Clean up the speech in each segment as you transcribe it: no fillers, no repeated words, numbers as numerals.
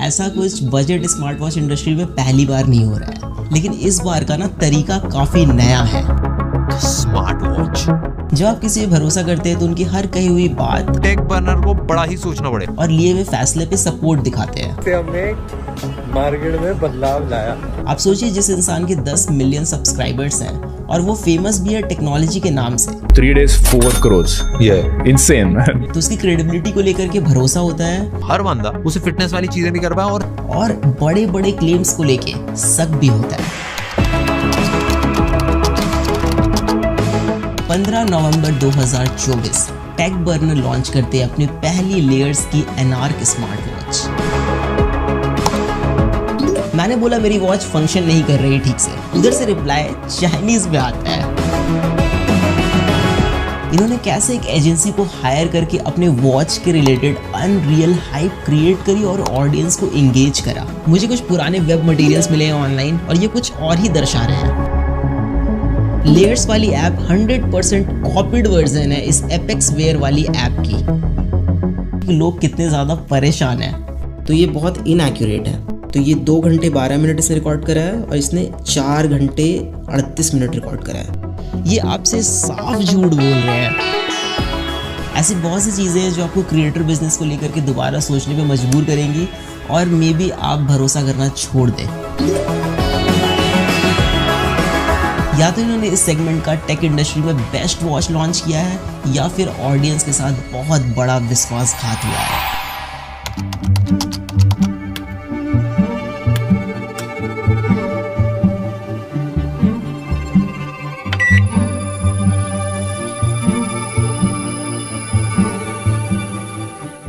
ऐसा कुछ budget smart watch industry में पहली बार नहीं हो रहा है, लेकिन इस बार का ना तरीका काफी नया है। Smart watch. जब आप किसी पे भरोसा करते हैं तो उनकी हर कही हुई बात टेक बर्नर को बड़ा ही सोचना पड़े और लिए हुए फैसले पे सपोर्ट दिखाते हैं। हमने मार्केट में बदलाव लाया। आप सोचिए, जिस इंसान के 10 मिलियन सब्सक्राइबर्स हैं और वो फेमस भी है टेक्नोलॉजी के नाम से, 3 days 4 crores, yeah, insane man। तो उसकी क्रेडिबिलिटी को लेकर के भरोसा होता है। हर बंदा उसे फिटनेस वाली चीजें भी कर पाए और बड़े बड़े क्लेम्स को लेके शक भी होता है। 15 नवंबर 2024 टेक बर्नर लॉन्च करते हैं अपनी पहली लेयर्स की एनार्क स्मार्ट वॉच। मैंने बोला मेरी वॉच फंक्शन नहीं कर रही ठीक से, उधर से रिप्लाई चाइनीज में आता है। इन्होंने कैसे एक एजेंसी को हायर करके अपने वॉच के रिलेटेड अनरियल हाइप क्रिएट करी और ऑडियंस को एंगेज करा। मुझे कुछ पुराने वेब मटेरियल्स मिले हैं ऑनलाइन और ये कुछ और ही दर्शा रहे हैं। लेयर्स वाली ऐप 100% कॉपीड वर्जन है इस एपेक्स वेयर वाली ऐप की। लोग कितने ज़्यादा परेशान हैं। तो ये बहुत इनएक्यूरेट है। तो ये 2 घंटे 12 मिनट इसने रिकॉर्ड करा है और इसने 4 घंटे 38 मिनट रिकॉर्ड करा है। ये आपसे साफ झूठ बोल रहे हैं। ऐसी बहुत सी चीज़ें हैं जो आपको क्रिएटर बिजनेस को लेकर के दोबारा सोचने पे मजबूर करेंगी और मे बी आप भरोसा करना छोड़ दें। या तो इन्होंने इस सेगमेंट का टेक इंडस्ट्री में बेस्ट वॉच लॉन्च किया है या फिर ऑडियंस के साथ बहुत बड़ा विश्वासघात हुआ है।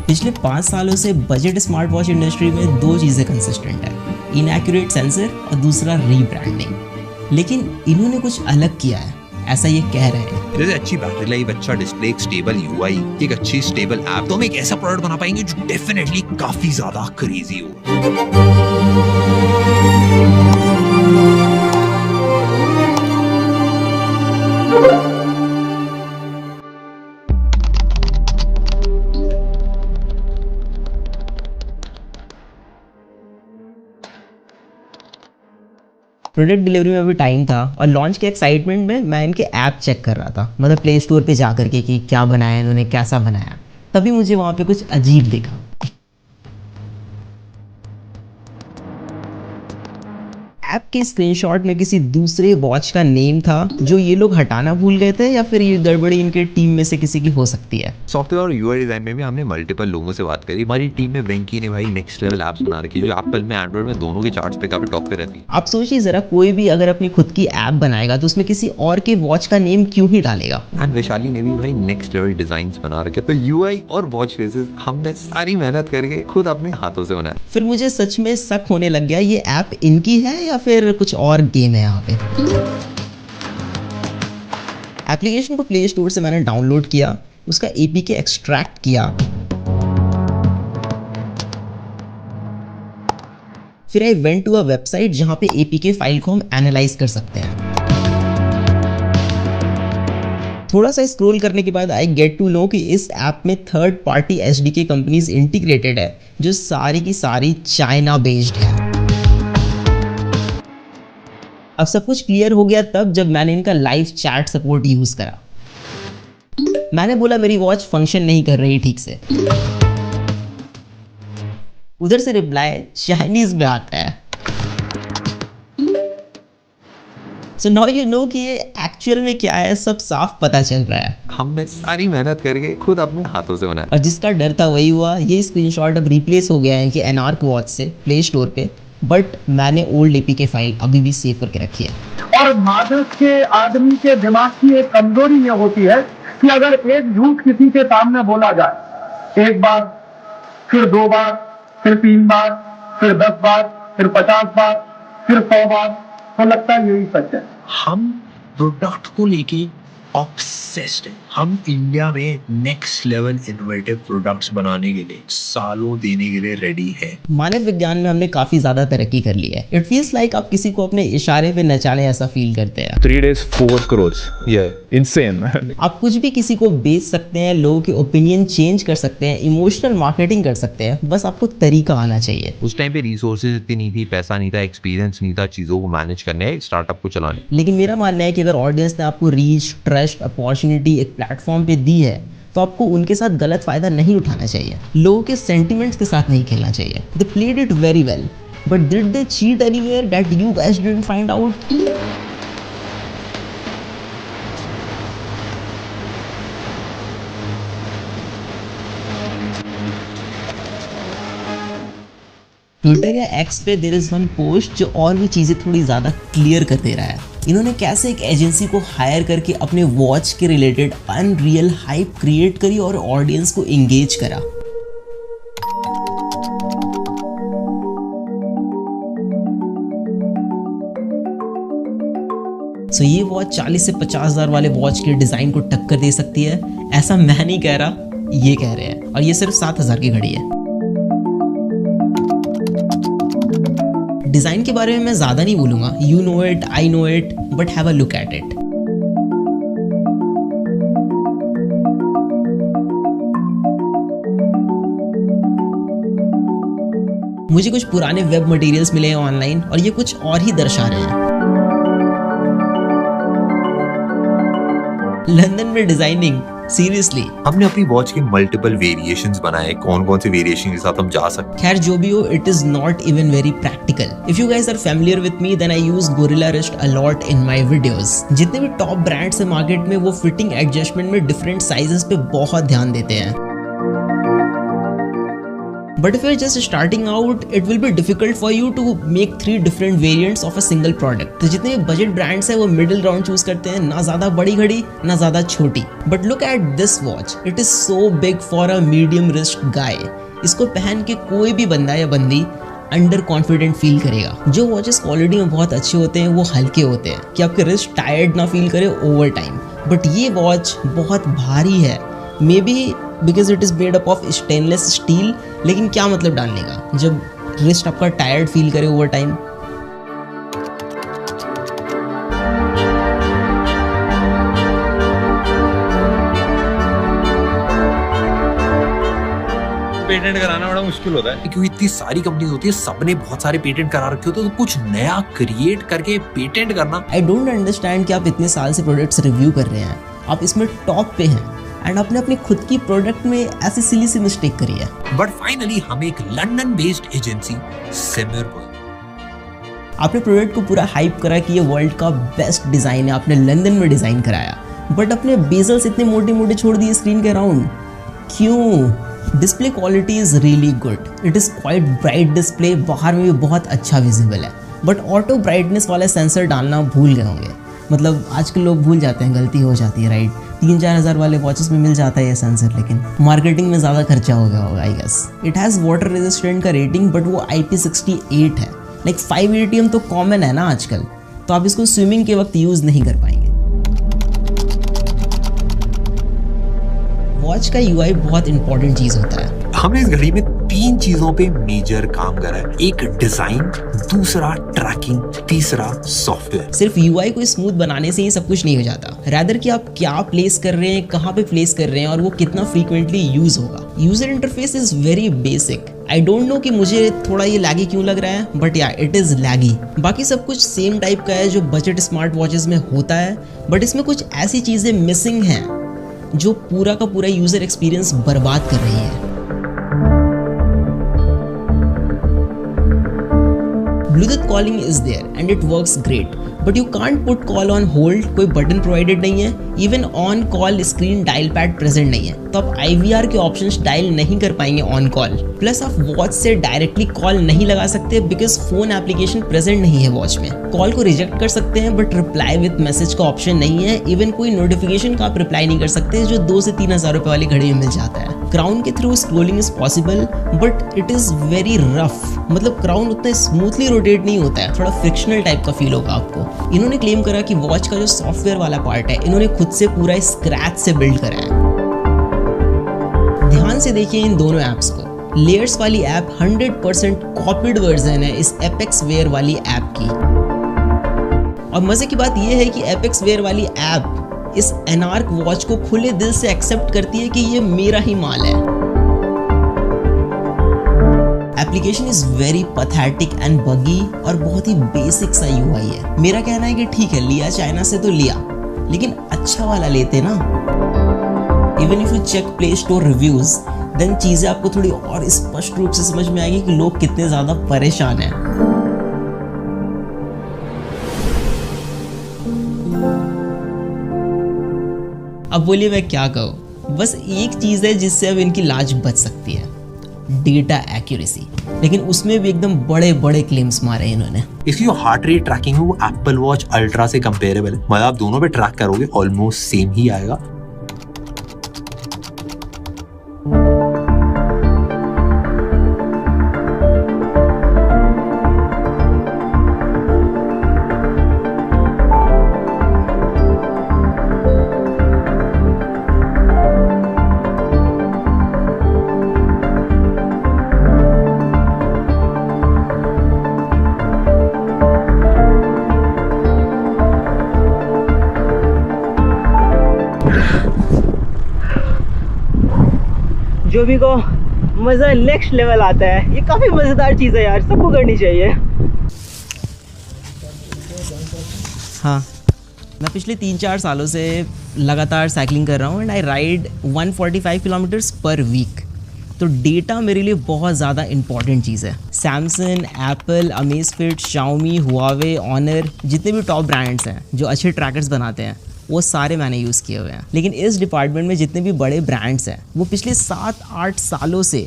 पिछले 5 सालों से बजट स्मार्ट वॉच इंडस्ट्री में 2 चीज़ें कंसिस्टेंट है, इनएक्यूरेट सेंसर और दूसरा रीब्रांडिंग। लेकिन इन्होंने कुछ अलग किया है, ऐसा ये कह रहे हैं। जैसे अच्छी बैटरी लाइफ, अच्छा डिस्प्ले, एक स्टेबल यूआई, एक अच्छी स्टेबल ऐप, तो हम एक ऐसा प्रोडक्ट बना पाएंगे जो डेफिनेटली काफी ज्यादा क्रेजी हो। प्रोडक्ट डिलीवरी में अभी टाइम था और लॉन्च के एक्साइटमेंट में मैं इनके ऐप चेक कर रहा था, मतलब प्ले स्टोर पे जा करके कि क्या बनाया इन्होंने, कैसा बनाया। तभी मुझे वहाँ पे कुछ अजीब दिखा। ऐप के स्क्रीनशॉट में किसी दूसरे वॉच का नेम था जो ये लोग हटाना भूल गए थे या फिर ये गड़बड़ी इनके टीम में से किसी की हो सकती है। सॉफ्टवेयर और यूआई डिजाइन में भी हमने मल्टीपल लोगों से बात करी। हमारी टीम में वेंकी ने भाई नेक्स्ट लेवल ऐप्स बना रखी है जो एप्पल में, एंड्रॉइड में, दोनों के चार्ट्स पे काफी टॉप पे रहती है। आप सोचिए जरा, कोई भी अगर अपनी खुद की ऐप बनाएगा तो उसमें किसी और के वॉच का नेम क्यों ही डालेगा। एंड वैशाली ने भी भाई नेक्स्ट लेवल डिजाइन बना रखे। तो यूआई और वॉच फेसेस हमने सारी मेहनत करके खुद अपने हाथों से बनाया। फिर मुझे सच में शक होने लग गया, ये ऐप इनकी है या फिर कुछ और गेम है यहाँ पे। एप्लीकेशन को प्ले स्टोर से मैंने डाउनलोड किया, उसका एपीके एक्सट्रैक्ट किया, फिर I went to a website जहां पे एपीके फाइल को हम एनालाइज कर सकते हैं। थोड़ा सा स्क्रॉल करने के बाद आई गेट टू नो कि इस ऐप में थर्ड पार्टी एचडीके कंपनीज इंटीग्रेटेड है जो सारी की सारी चाइना बेस्ड है। अब सब कुछ क्लियर हो गया तब जब मैंने इनका लाइव चैट सपोर्ट यूज करा। मैंने बोला मेरी वॉच फंक्शन नहीं कर रही ठीक से, उधर से रिप्लाई चाइनीज में आता है। So now you know कि ये एक्चुअल में क्या है, सब साफ पता चल रहा है। हमने सारी मेहनत करके खुद अपने हाथों से बनाया। और जिसका डर था वही हुआ। ये स्क्रीनशॉट अब रिप्लेस हो गया है कि एनार्क वॉच से प्ले स्टोर पे, बट मैंने ओल्ड एपीके फाइल अभी भी सेव करके रखी है। और मादक के आदमी के दिमाग की एक कमजोरी ये होती है कि अगर एक झूठ किसी के सामने बोला जाए, 1 बार, फिर 2 बार, फिर 3 बार, फिर 10 बार, फिर 50 बार, फिर 100 बार, तो लगता है यही सच है। हम प्रोडक्ट को लेके ऑब्सेस्ड हैं। हम इंडिया में नेक्स्ट लेवल इनोवेटिव प्रोडक्ट्स बनाने के लिए सालों देने के लिए रेडी है। मानव विज्ञान में हमने काफी ज्यादा तरक्की कर ली है। इट फील्स लाइक आप किसी को अपने इशारे पे नचाने ऐसा फील करते हैं। 3 days 4 crores. Yeah, insane. आप कुछ भी किसी को बेच सकते हैं, लोगों के ओपिनियन चेंज कर सकते हैं, इमोशनल मार्केटिंग कर सकते हैं, बस आपको तरीका आना चाहिए। उस टाइम पे रिसोर्सेज इतनी नहीं थी, पैसा नहीं था, एक्सपीरियंस नहीं था चीज़ों को मैनेज करने, स्टार्टअप को चलाने। लेकिन मेरा मानना है कि अगर ऑडियंस ने आपको रीच, ट्रस्ट, अपॉर्चुनिटी एक प्लेटफॉर्म पे दी है तो आपको उनके साथ गलत फायदा नहीं उठाना चाहिए, लोगों के सेंटिमेंट्स के साथ नहीं खेलना चाहिए। They played it very well, but did they cheat anywhere that you guys didn't find out? Twitter या एक्स पे देयर इज वन पोस्ट जो और भी चीज़ें थोड़ी ज़्यादा क्लियर कर दे रहा है। इन्होंने कैसे एक एजेंसी को हायर करके अपने वॉच के रिलेटेड अनरियल हाइप क्रिएट करी और ऑडियंस को एंगेज करा। सो ये वॉच 40 से 50,000 वाले वॉच के डिज़ाइन को टक्कर दे सकती है, ऐसा मैं नहीं कह रहा, ये कह रहे हैं। और ये सिर्फ 7,000 की घड़ी है। डिज़ाइन के बारे में मैं ज़्यादा नहीं बोलूँगा, you know it, I know it, but have a look at it. मुझे कुछ पुराने वेब मटेरियल्स मिले हैं ऑनलाइन और ये कुछ और ही दर्शा रहे हैं। लंदन में डिजाइनिंग, सीरियसली। हमने अपनी वॉच के मल्टीपल वेरिएशंस बनाए, कौन कौन से वेरिएशन के साथ हम जा सकते हैं। खैर जो भी हो, it is not even very practical. If you guys are familiar with me then I use gorilla wrist a lot in my videos. जितने भी टॉप ब्रांड्स हैं मार्केट में वो फिटिंग एडजस्टमेंट में डिफरेंट साइजेस पे बहुत ध्यान देते हैं। But if you're just starting out, it will be difficult for you to make 3 different variants of a single product. तो जितने भी बजट ब्रांड्स हैं वो मिडिल राउंड चूज करते हैं, ना ज़्यादा बड़ी घड़ी ना ज़्यादा छोटी। But look at this watch, it is so big for a medium wrist guy. इसको पहन के कोई भी बंदा या बंदी अंडर कॉन्फिडेंट फील करेगा। जो वॉचेस क्वालिटी में बहुत अच्छे होते हैं वो हल्के होते हैं कि आपके रिस्ट टायर्ड ना फील करे ओवर टाइम। बट ये वॉच बहुत भारी है, may be because it is made up of stainless steel. लेकिन क्या मतलब डालने का जब रिस्ट आपका टायर्ड फील करे ओवर टाइम। पेटेंट कराना बड़ा मुश्किल होता है क्योंकि इतनी सारी कंपनीज होती है, सबने बहुत सारे पेटेंट करा रखे होते हैं, तो कुछ नया क्रिएट करके पेटेंट करना। आई डोंट अंडरस्टैंड कि आप इतने साल से प्रोडक्ट्स रिव्यू कर रहे हैं, आप इसमें टॉप पे हैं एंड आपने अपनी खुद की प्रोडक्ट में ऐसी सिली सी मिस्टेक करी है। बट फाइनली हम एक लंदन बेस्ड एजेंसी सिमिर, आपने प्रोडक्ट को पूरा हाइप करा कि ये वर्ल्ड का बेस्ट डिज़ाइन है, आपने लंदन में डिज़ाइन कराया, बट अपने बेजल्स इतने मोटे मोटे छोड़ दिए स्क्रीन के अराउंड, क्यों? Display quality is really good, it is quite bright display, बाहर में भी बहुत अच्छा विजिबल है, बट ऑटो ब्राइटनेस वाला सेंसर डालना भूल गए होंगे। मतलब आजकल लोग भूल जाते हैं, गलती हो जाती है, राइट? 3-4 हज़ार वाले वॉचेस में मिल जाता है ये सेंसर, लेकिन मार्केटिंग में ज़्यादा खर्चा हो गया होगा I guess. It has water resistant का रेटिंग, बट वो IP68 है। लाइक 5 ATM तो कॉमन है ना आजकल, तो आप इसको स्विमिंग के वक्त यूज़ नहीं कर पाएंगे। वॉच का UI बहुत इंपॉर्टेंट चीज़ होता है। हमने इस घड़ी में 3 चीजों पे मेजर काम करा है, एक डिजाइन, दूसरा ट्रैकिंग, तीसरा सॉफ्टवेयर। सिर्फ UI को स्मूथ बनाने से ही सब कुछ नहीं हो जाता, रैदर कि आप क्या प्लेस कर रहे हैं, कहाँ पे प्लेस कर रहे हैं और वो कितना फ्रीक्वेंटली यूज होगा। User interface is very basic. I don't know कि मुझे थोड़ा ये लैगी क्यों लग रहा है, बट या इट इज लैगी। बाकी सब कुछ सेम टाइप का है जो बजट स्मार्ट वॉचेस में होता है, बट इसमें कुछ ऐसी चीजें मिसिंग हैं जो पूरा का पूरा यूजर एक्सपीरियंस बर्बाद कर रही है। Bluetooth calling is there and it works great, but you can't put call on hold, कोई बटन प्रोवाइडेड नहीं है, even on call screen dial pad present नहीं है, तो आप IVR के ऑप्शंस डायल नहीं कर पाएंगे ऑन कॉल। प्लस आप वॉच से डायरेक्टली कॉल नहीं लगा सकते बिकॉज फोन एप्लीकेशन प्रेजेंट नहीं है वॉच में। कॉल को रिजेक्ट कर सकते हैं बट रिप्लाई विद मैसेज का ऑप्शन नहीं है। इवन कोई नोटिफिकेशन का आप रिप्लाई नहीं कर सकते जो 2 से 3 हज़ार रुपए वाली घड़ी में मिल जाता है। क्राउन के through scrolling is possible but it is very rough. मतलब क्राउन उतना स्मूथली रोटेट नहीं होता है, थोड़ा फ्रिक्शनल टाइप का फील होगा आपको। इन्होंने क्लेम करा कि वॉच का जो सॉफ्टवेयर वाला पार्ट है इन्होंने खुद से पूरा स्क्रैच से बिल्ड करा है। ध्यान से देखिए इन दोनों ऐप्स को। लेयर्स वाली ऐप 100% कॉपीड वर्जन है इस एपेक्स वेयर वाली ऐप की। और मजे की बात यह है कि एपेक्स वेयर वाली ऐप इस एनार्क वॉच को खुले दिल से एक्सेप्ट करती है कि ये मेरा ही माल है। Application is very pathetic and बगी और बहुत ही बेसिक सा यूआई है। मेरा कहना है कि ठीक है, लिया चाइना से तो लिया, लेकिन अच्छा वाला लेते ना। Even if you check Play Store reviews then चीजें आपको थोड़ी और स्पष्ट रूप से समझ में आएगी कि लोग कितने ज्यादा परेशान हैं। अब बोलिए मैं क्या कहूँ, बस एक चीज है जिससे अब इनकी लाज बच सकती है, डेटा एक्यूरेसी। लेकिन उसमें भी एकदम बड़े बड़े क्लेम्स मारे इन्होंने। इसकी जो हार्ट रेट ट्रैकिंग है वो एप्पल वॉच अल्ट्रा से कंपेरेबल है। मतलब आप दोनों पे ट्रैक करोगे ऑलमोस्ट सेम ही आएगा। जो भी को मज़ा नेक्स्ट लेवल आता है, ये काफ़ी मज़ेदार चीज़ है यार, सबको करनी चाहिए। हाँ, मैं पिछले 3-4 सालों से लगातार साइकिलिंग कर रहा हूँ and I ride 145 kilometres per week. तो डेटा मेरे लिए बहुत ज़्यादा इंपॉर्टेंट चीज़ है। Samsung, Apple, Amazfit, Xiaomi, Huawei, Honor, जितने भी टॉप ब्रांड्स हैं जो अच्छे ट्रैकर्स बनाते हैं वो सारे मैंने यूज़ किए हुए हैं। लेकिन इस डिपार्टमेंट में जितने भी बड़े ब्रांड्स हैं वो पिछले 7-8 सालों से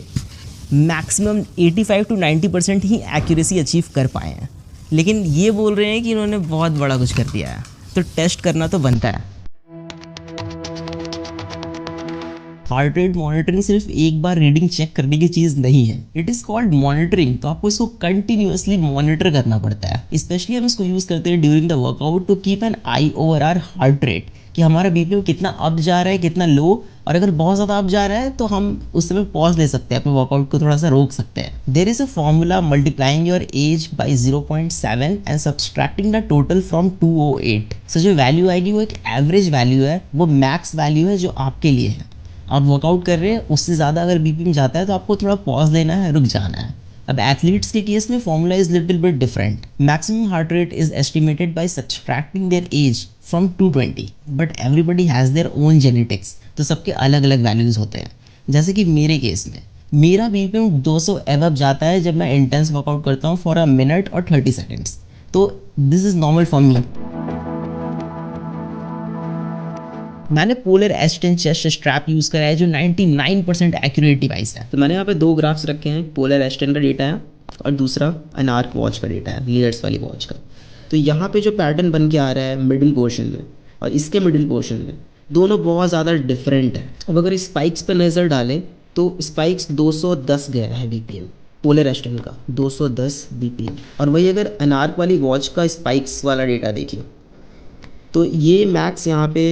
maximum 85 to 90% he accuracy achieve कर पाए हैं। लेकिन ये बोल रहे हैं कि इन्होंने बहुत बड़ा कुछ कर दिया है, तो टेस्ट करना तो बनता है। हार्ट रेट मॉनिटरिंग सिर्फ एक बार रीडिंग चेक करने की चीज़ नहीं है, इट इज़ कॉल्ड मॉनिटरिंग। तो आपको इसको कंटिन्यूअसली मॉनिटर करना पड़ता है। स्पेशली हम इसको यूज़ करते हैं during the workout to keep an eye over our heart rate, कि हमारा बीपीएम कितना अप जा रहा है, कितना लो, और अगर बहुत ज़्यादा अप जा रहा है तो हम उस समय पॉज ले सकते हैं, अपने वर्कआउट को थोड़ा सा रोक सकते हैं। There is a formula multiplying your age by 0.7 and subtracting the total from 208। So जो वैल्यू आएगी वो एक एवरेज वैल्यू है, वो मैक्स वैल्यू है जो आपके लिए है। आप वर्कआउट कर रहे हैं, उससे ज़्यादा अगर बीपीएम जाता है तो आपको थोड़ा पॉज लेना है, रुक जाना है। अब एथलीट्स के केस में formula is little bit different. Maximum heart rate is estimated by subtracting their age from 220, but everybody has their own genetics, तो सबके अलग अलग वैल्यूज़ होते हैं। जैसे कि मेरे केस में मेरा बीपीएम 200 एवब जाता है जब मैं इंटेंस वर्कआउट करता हूँ फॉर अ मिनट और 30 सेकेंड्स, तो this is normal for me. मैंने पोलर एस10 चेस्ट स्ट्रैप यूज़ करा है जो 99% एक्यूरेट डिवाइस है। तो मैंने यहाँ पे 2 ग्राफ्स रखे हैं, पोलर एस10 का डेटा है और दूसरा एनार्क वॉच का डेटा है, लीडर्स वाली वॉच का। तो यहाँ पे जो पैटर्न बन के आ रहा है मिडिल पोर्शन में और इसके मिडिल पोर्शन में, दोनों बहुत ज़्यादा डिफरेंट है। अब अगर स्पाइक्स पर नज़र डालें तो स्पाइक्स 210 गया है बीपीएम पोलर एस10 का, 210 बीपीएम। और वही अगर एनार्क वाली वॉच का स्पाइक्स वाला डेटा देखिए तो ये मैक्स यहाँ पे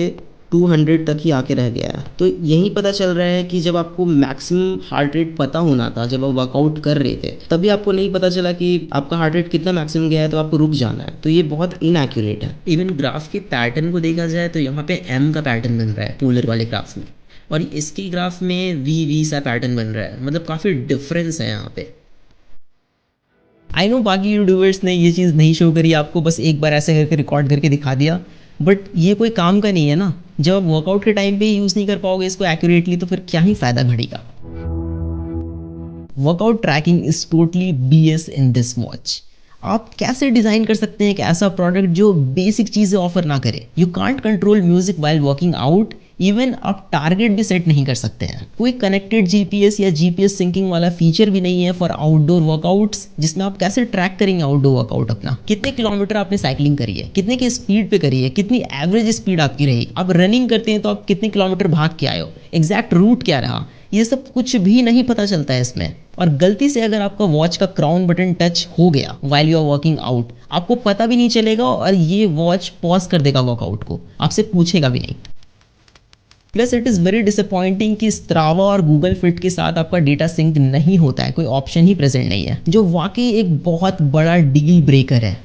200 तक ही आके रह गया है। तो यही पता चल रहा है कि जब आपको मैक्सिमम हार्ट रेट पता होना था, जब आप वर्कआउट कर रहे थे, तभी आपको नहीं पता चला कि आपका हार्ट रेट कितना मैक्सिमम गया है, तो आपको रुक जाना है। तो ये बहुत इनएक्यूरेट है। इवन ग्राफ के पैटर्न को देखा जाए तो यहाँ पे एम का पैटर्न बन रहा है पोलर वाले ग्राफ में, और इसकी ग्राफ में वी सा पैटर्न बन रहा है। मतलब काफ़ी डिफरेंस है यहाँ पे। आई नो बाकी यूट्यूबर्स ने ये चीज़ नहीं शो करी आपको, बस एक बार ऐसे करके रिकॉर्ड करके दिखा दिया, बट ये कोई काम का नहीं है ना। जब आप वर्कआउट के टाइम पे यूज़ नहीं कर पाओगे इसको एक्यूरेटली तो फिर क्या ही फ़ायदा घड़ी का। Workout tracking is totally BS in this watch. आप कैसे डिज़ाइन कर सकते हैं एक ऐसा प्रोडक्ट जो बेसिक चीज़ें ऑफर ना करे? You can't control music while working out, even आप टारगेट भी सेट नहीं कर सकते हैं। कोई कनेक्टेड GPS या GPS सिंकिंग वाला फीचर भी नहीं है फॉर आउटडोर वर्कआउट्स, जिसमें आप कैसे ट्रैक करेंगे आउटडोर वर्कआउट अपना। कितने किलोमीटर आपने साइकिलिंग करी है, कितने की स्पीड पे करी है, कितनी एवरेज स्पीड आपकी रही। आप रनिंग करते हैं तो आप कितने किलोमीटर भाग के आए हो, एग्जैक्ट रूट क्या रहा, ये सब कुछ भी नहीं पता चलता है इसमें। और गलती से अगर आपका वॉच का क्राउन बटन टच हो गया while you are working out, आपको पता भी नहीं चलेगा और ये वॉच पॉज कर देगा वर्कआउट को, आपसे पूछेगा भी नहीं। Plus it is very disappointing कि स्ट्रावा और गूगल फिट के साथ आपका डेटा सिंक नहीं होता है, कोई ऑप्शन ही प्रेजेंट नहीं है, जो वाकई एक बहुत बड़ा डील ब्रेकर है।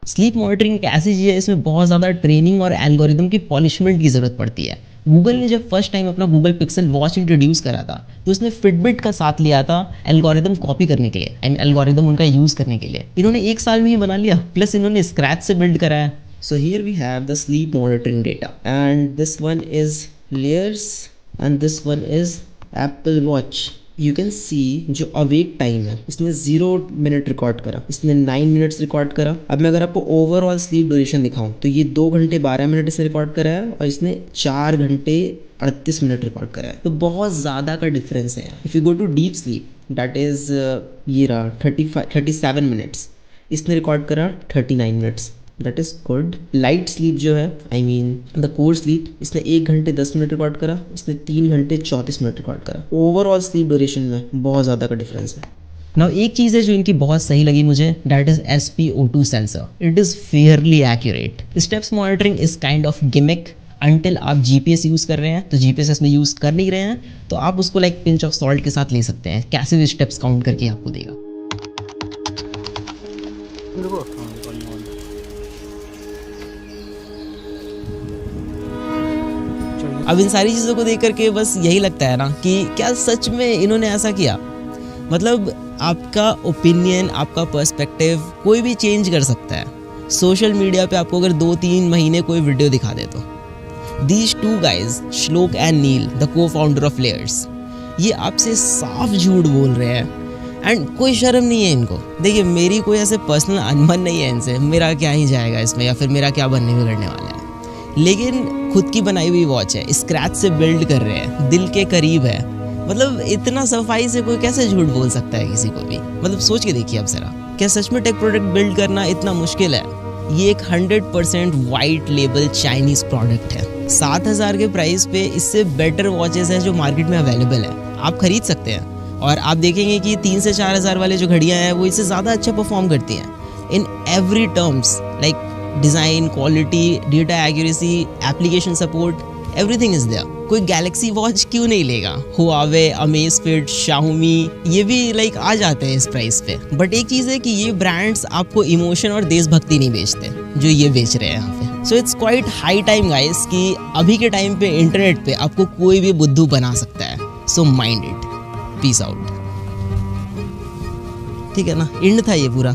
स्लीप मॉनिटरिंग एक ऐसी चीज़ है, इसमें बहुत ज़्यादा ट्रेनिंग और एल्गोरिदम की पॉलिशमेंट की ज़रूरत पड़ती है। गूगल ने जब फर्स्ट टाइम अपना गूगल पिक्सल वॉच इंट्रोड्यूस करा था तो उसने फिटबिट का साथ लिया था एल्गोरिदम कॉपी करने के लिए, एल्गोरिदम उनका यूज़ करने के लिए। इन्होंने 1 साल में ही बना लिया, प्लस इन्होंने स्क्रैच से बिल्ड करा है। So here we have the sleep monitoring data, and this one is Layers and this one is Apple Watch. You can see जो awake time है इसने 0 मिनट रिकॉर्ड करा, इसने 9 मिनट्स रिकॉर्ड करा। अब मैं अगर आपको ओवरऑल स्लीप ड्यूरेशन दिखाऊं तो ये 2 घंटे 12 मिनट इसने रिकॉर्ड करा है और इसने 4 घंटे 38 मिनट रिकॉर्ड करा है, तो बहुत ज़्यादा का डिफरेंस है। If you go to deep sleep that is ये रहा 37 मिनट्स, इसने रिकॉर्ड करा 39 minutes, that is good. Light sleep जो है I mean the core sleep, इसने 1 घंटे 10 मिनट रिकॉर्ड करा, इसने 3 घंटे 34 मिनट रिकॉर्ड करा। ओवरऑल स्लीप ड्यूरेशन में बहुत ज़्यादा का डिफरेंस है। नाउ एक चीज़ है जो इनकी बहुत सही लगी मुझे, that is SpO2 sensor. It is Fairlie accurate. Steps monitoring is kind of gimmick until आप GPS यूज़ कर रहे हैं, तो GPS इसमें यूज़ कर नहीं रहे हैं तो आप उसको लाइक पिंच ऑफ सॉल्ट के साथ ले सकते हैं, कैसे भी स्टेप्स काउंट करके आपको देगा। अब इन सारी चीज़ों को देख करके बस यही लगता है ना कि क्या सच में इन्होंने ऐसा किया। मतलब आपका ओपिनियन, आपका पर्सपेक्टिव कोई भी चेंज कर सकता है। सोशल मीडिया पे आपको अगर 2-3 महीने कोई वीडियो दिखा दे तो दीज 2 गाइज श्लोक एंड नील द को फाउंडर ऑफ लेयर्स, ये आपसे साफ झूठ बोल रहे हैं एंड कोई शर्म नहीं है इनको। देखिए मेरी कोई ऐसे पर्सनल अनबन नहीं है इनसे, मेरा क्या ही जाएगा इसमें या फिर मेरा क्या बनने बिगड़ने वाला है, लेकिन खुद की बनाई हुई वॉच है, स्क्रैच से बिल्ड कर रहे हैं, दिल के करीब है। मतलब इतना सफाई से कोई कैसे झूठ बोल सकता है किसी को भी। मतलब सोच के देखिए अब जरा, क्या सच में टेक प्रोडक्ट बिल्ड करना इतना मुश्किल है? ये एक 100% वाइट लेबल चाइनीज प्रोडक्ट है। 7,000 के प्राइस पे इससे बेटर वॉचेस हैं जो मार्केट में अवेलेबल है, आप खरीद सकते हैं। और आप देखेंगे कि 3 से 4,000 वाले जो घड़ियाँ हैं वो इससे ज़्यादा अच्छा परफॉर्म करती हैं in every terms, like design, quality, data accuracy, application support, everything is there. कोई गैलेक्सी वॉच क्यों नहीं लेगा? हुआवे, अमेज़फिट, शाओमी, ये भी लाइक आ जाते हैं इस प्राइस पे। बट एक चीज़ है कि ये ब्रांड्स आपको इमोशन और देशभक्ति नहीं बेचते जो ये बेच रहे हैं यहाँ पे। So it's quite high time guys कि अभी के टाइम पे इंटरनेट पे आपको कोई भी बुद्धू बना सकता है। So mind it, peace out. ठीक है ना, एंड था ये पूरा।